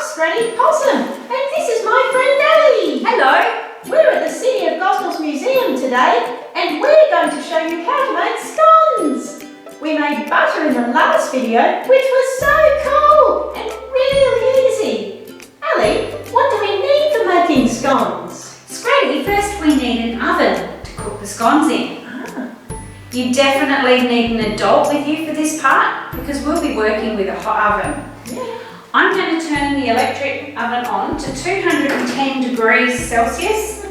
Scratty, Possum, and this is my friend Ellie. Hello. We're at the City of Gospels Museum today, and we're going to show you how to make scones. We made butter in the last video, which was so cool and really easy. Ellie, what do we need for making scones? Scratty, first we need an oven to cook the scones in. You definitely need an adult with you for this part because we'll be working with a hot oven. Yeah. I'm going to turn the electric oven on to 210 degrees Celsius.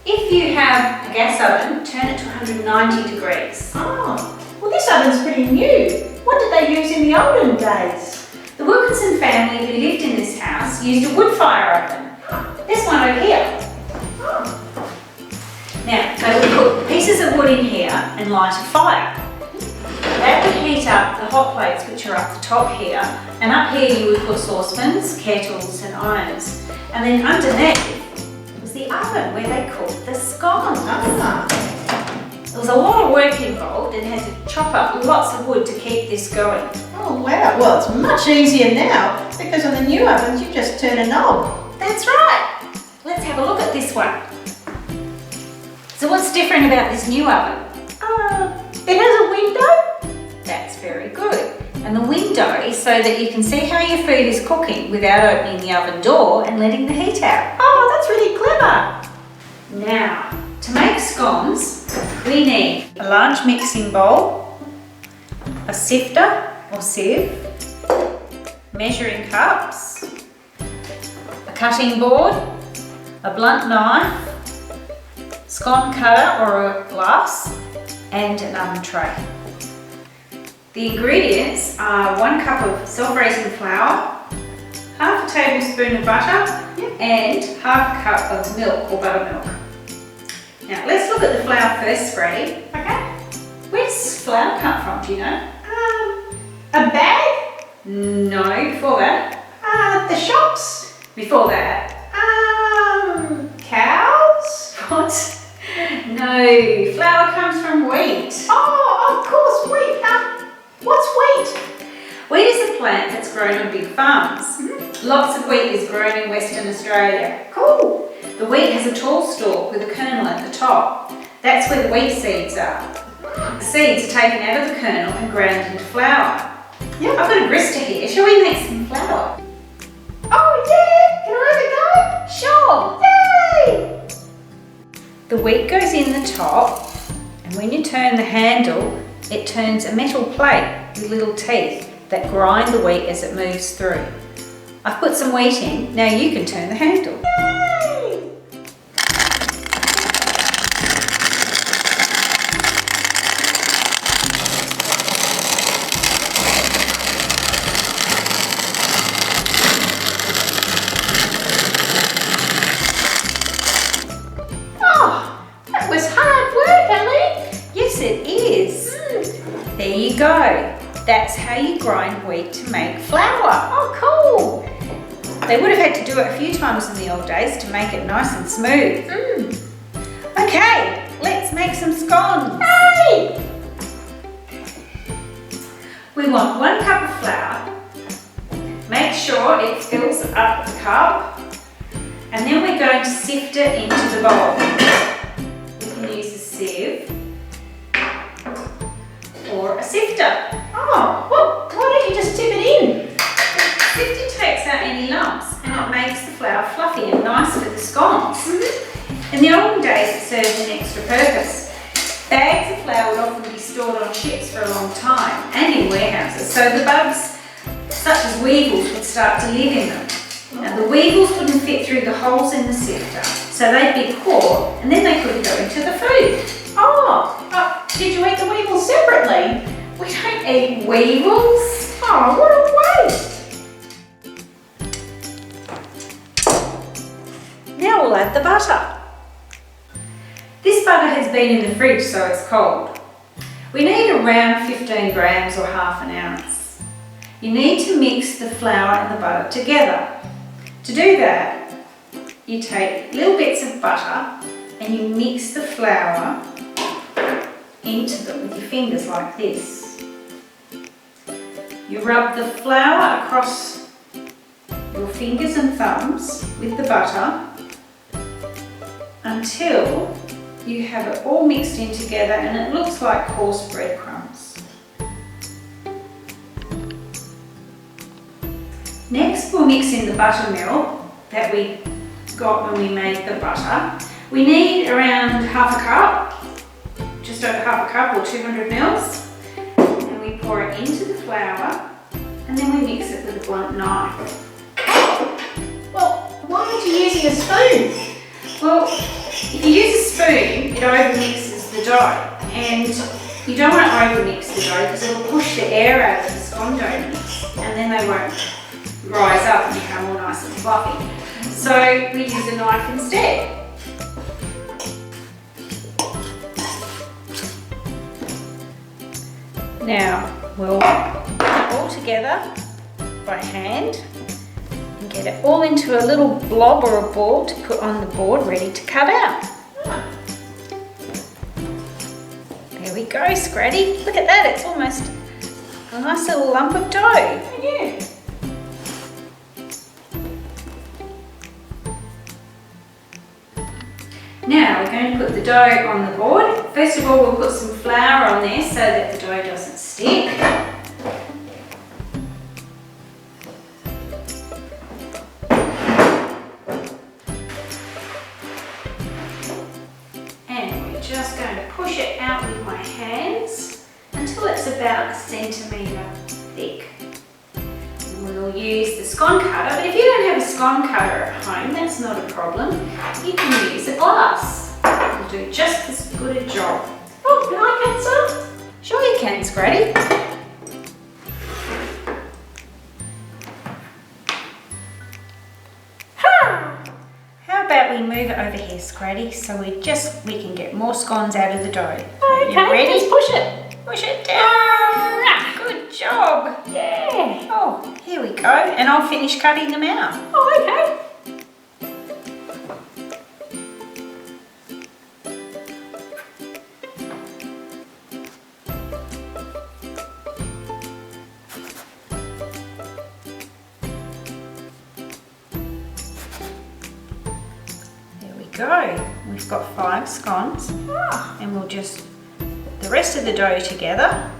If you have a gas oven, turn it to 190 degrees. Oh, well this oven's pretty new. What did they use in the olden days? The Wilkinson family who lived in this house used a wood fire oven. There's one over here. Oh. Now, they would put pieces of wood in here and light a fire. That would heat up the hot plates which are up the top here, and up here you would put saucepans, kettles and irons. And then underneath was the oven where they cooked the scones. There was a lot of work involved and had to chop up lots of wood to keep this going. Oh wow, well it's much easier now because on the new ovens you just turn a knob. That's right. Let's have a look at this one. So what's different about this new oven? It has a window. That's very good. And the window is so that you can see how your food is cooking without opening the oven door and letting the heat out. Oh, that's really clever. Now, to make scones, we need a large mixing bowl, a sifter or sieve, measuring cups, a cutting board, a blunt knife, scone cutter or a glass, and an oven tray. The ingredients are 1 cup of self-raising flour, half a tablespoon of butter, and half a cup of milk or buttermilk. Now let's look at the flour first, Scratty. Okay. Where's flour come from, do you know? A bag? No, before that. The shops? Before that. Cows? What? No, flour comes from wheat. Oh, of course, wheat. What's wheat? Wheat is a plant that's grown on big farms. Lots of wheat is grown in Western Australia. Cool. The wheat has a tall stalk with a kernel at the top. That's where the wheat seeds are. The seeds are taken out of the kernel and ground into flour. Yeah. I've got a grista here. Shall we make some flour? Oh yeah, can I have a go? Sure. Yay! The wheat goes in the top, and when you turn the handle, it turns a metal plate with little teeth that grind the wheat as it moves through. I've put some wheat in, now you can turn the handle. Yay! Oh, that was hard work, Ellie. Yes, it is. There you go. That's how you grind wheat to make flour. Oh, cool. They would have had to do it a few times in the old days to make it nice and smooth. Okay, let's make some scones. Hey! We want 1 cup of flour. Make sure it fills up the cup. And then we're going to sift it into the bowl. We can use a sieve or a sifter. Oh, well, why don't you just tip it in? The sifter takes out any lumps and it makes the flour fluffy and nice for the scones. In the olden days it served an extra purpose. Bags of flour would often be stored on ships for a long time and in warehouses, so the bugs such as weevils would start to live in them. Now the weevils wouldn't fit through the holes in the sifter, so they'd be caught and then they couldn't go into the food. Oh, did you eat the weevils separately? We don't eat weevils. Oh, what a waste. Now we'll add the butter. This butter has been in the fridge so it's cold. We need around 15 grams or half an ounce. You need to mix the flour and the butter together. To do that, you take little bits of butter and you mix the flour into them with your fingers like this. You rub the flour across your fingers and thumbs with the butter until you have it all mixed in together and it looks like coarse breadcrumbs. Next, we'll mix in the buttermilk that we got when we made the butter. We need around half a cup, just over half a cup or 200 mils. And we pour it into the flour and then we mix it with a blunt knife. Well, why aren't you using a spoon? Well, if you use a spoon, it over-mixes the dough. And you don't want to over-mix the dough because it'll push the air out of the scone dough mix and then they won't rise up and become all nice and fluffy. So we use a knife instead. Now we'll put it all together by hand and get it all into a little blob or a ball to put on the board ready to cut out. There we go, Scratty. Look at that, it's almost a nice little lump of dough. Yeah. Now we're going to put the dough on the board. First of all, we'll put some flour on there so that the dough doesn't stick. And we're just going to push it out with my hands until it's about 1 centimetre thick. We'll use the scone cutter, but if you don't have a scone cutter at home, that's not a problem. You can use a glass. It'll do just as good a job. Oh, can I cut some? Sure you can, Scratty. How about we move it over here, Scratty, so we can get more scones out of the dough. Okay, You ready? let's push it. Push it down. Good job. Yeah. Oh, here we go. And I'll finish cutting them out. Oh, okay. There we go. We've got 5 scones. And we'll just put the rest of the dough together.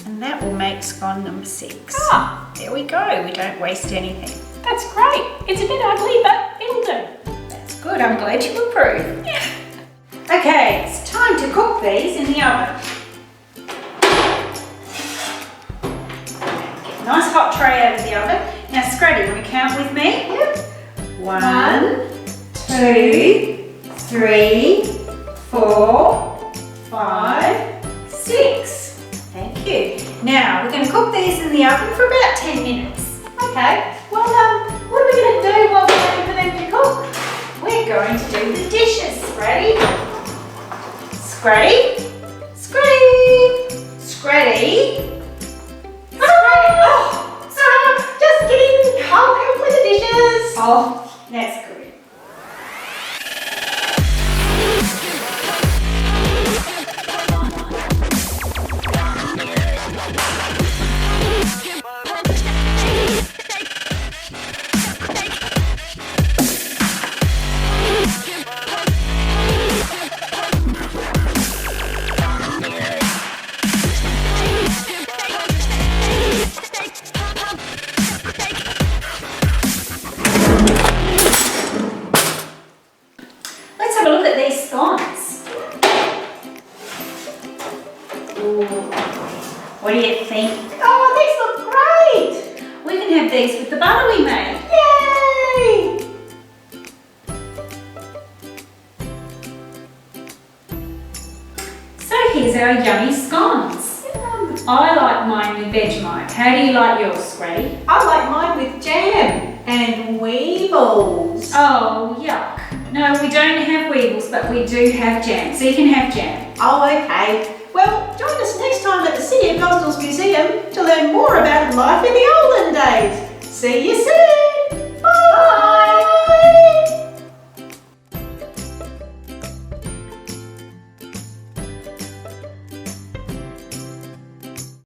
And that will make scone number 6. There we go. We don't waste anything. That's great. It's a bit ugly, but it'll do. That's good. I'm glad you approve. Okay, it's time to cook these in the oven. Get a nice hot tray out of the oven. Now, Scratty, you want to count with me? Yep. 1, 2, 3, 4, 5, 6. Thank you. Now, we're going to cook these in the oven for about 10 minutes. Okay. Well, what are we going to do while we're waiting for them to cook? We're going to do the dishes. Scratty? Scratty? Scratty? Scratty? Oh, just kidding. I'll help with the dishes. Oh, that's good. Let's have a look at these scones. Ooh. What do you think? Oh, these look great. We can have these with the butter we made. Yay. So here's our yummy scones. I like mine with Vegemite. How do you like yours, Scratty? I like mine with jam and weevils. Oh, yuck. No, we don't have weevils, but we do have jam. So you can have jam. Oh, okay. Well, join us next time at the City of Gospels Museum to learn more about life in the olden days. See you soon.